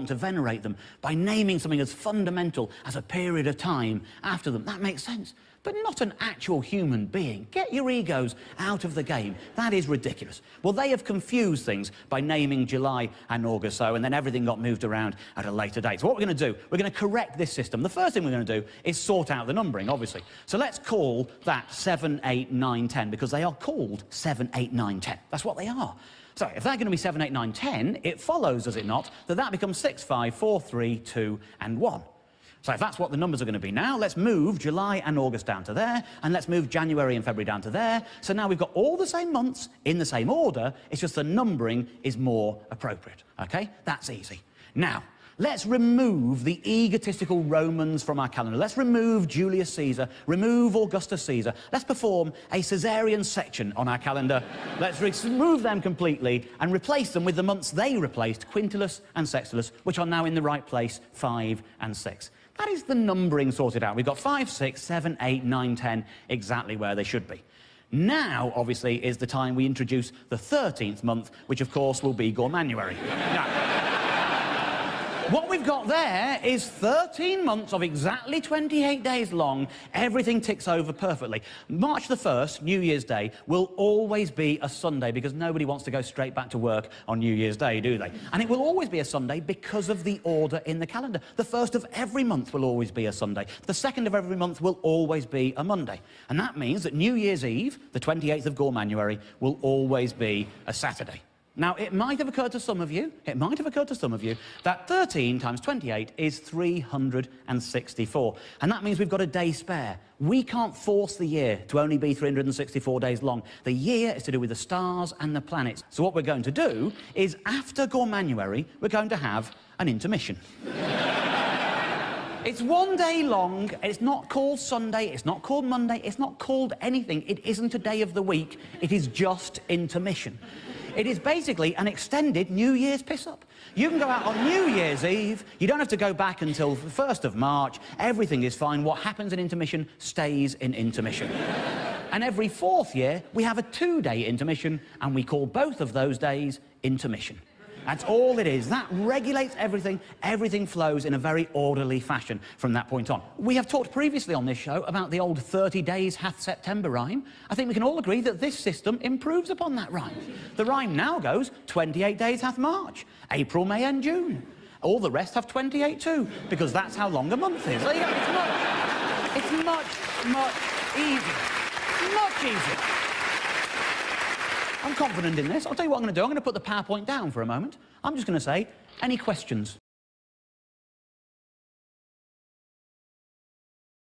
to venerate them by naming something as fundamental as a period of time after them. That makes sense. But not an actual human being. Get your egos out of the game. That is ridiculous. Well, they have confused things by naming July and August so, and then everything got moved around at a later date. So what we're going to do, we're going to correct this system. The first thing we're going to do is sort out the numbering, obviously. So let's call that 7, 8, 9, 10, because they are called 7, 8, 9, 10. That's what they are. So if they're going to be 7, 8, 9, 10, it follows, does it not, that that becomes 6, 5, 4, 3, 2, and 1. So if that's what the numbers are going to be now, let's move July and August down to there, and let's move January and February down to there. So now we've got all the same months in the same order, it's just the numbering is more appropriate, okay? That's easy. Now, let's remove the egotistical Romans from our calendar. Let's remove Julius Caesar, remove Augustus Caesar. Let's perform a Caesarean section on our calendar. Let's remove them completely and replace them with the months they replaced, Quintillus and Sextillus, which are now in the right place, 5 and 6. That is the numbering sorted out. We've got 5, 6, 7, 8, 9, 10, exactly where they should be. Now, obviously, is the time we introduce the 13th month, which, of course, will be Gormanuary. Now, what we've got there is 13 months of exactly 28 days long. Everything ticks over perfectly. March the 1st, New Year's Day, will always be a Sunday because nobody wants to go straight back to work on New Year's Day, do they? And it will always be a Sunday because of the order in the calendar. The 1st of every month will always be a Sunday. The 2nd of every month will always be a Monday. And that means that New Year's Eve, the 28th of Gormanuary, will always be a Saturday. Now, it might have occurred to some of you, that 13 times 28 is 364. And that means we've got a day spare. We can't force the year to only be 364 days long. The year is to do with the stars and the planets. So what we're going to do is, after Gormanuary, we're going to have an intermission. It's one day long, it's not called Sunday, it's not called Monday, it's not called anything. It isn't a day of the week, it is just intermission. It is basically an extended New Year's piss-up. You can go out on New Year's Eve, you don't have to go back until the 1st of March, everything is fine. What happens in intermission stays in intermission. And every 4th year, we have a 2-day intermission, and we call both of those days intermission. That's all it is. That regulates everything. Everything flows in a very orderly fashion from that point on. We have talked previously on this show about the old 30 days hath September rhyme. I think we can all agree that this system improves upon that rhyme. The rhyme now goes 28 days hath March, April, May and June. All the rest have 28 too, because that's how long a month is. It's much easier. Much easier. I'm confident in this. I'll tell you what I'm going to do. I'm going to put the PowerPoint down for a moment. I'm just going to say, any questions?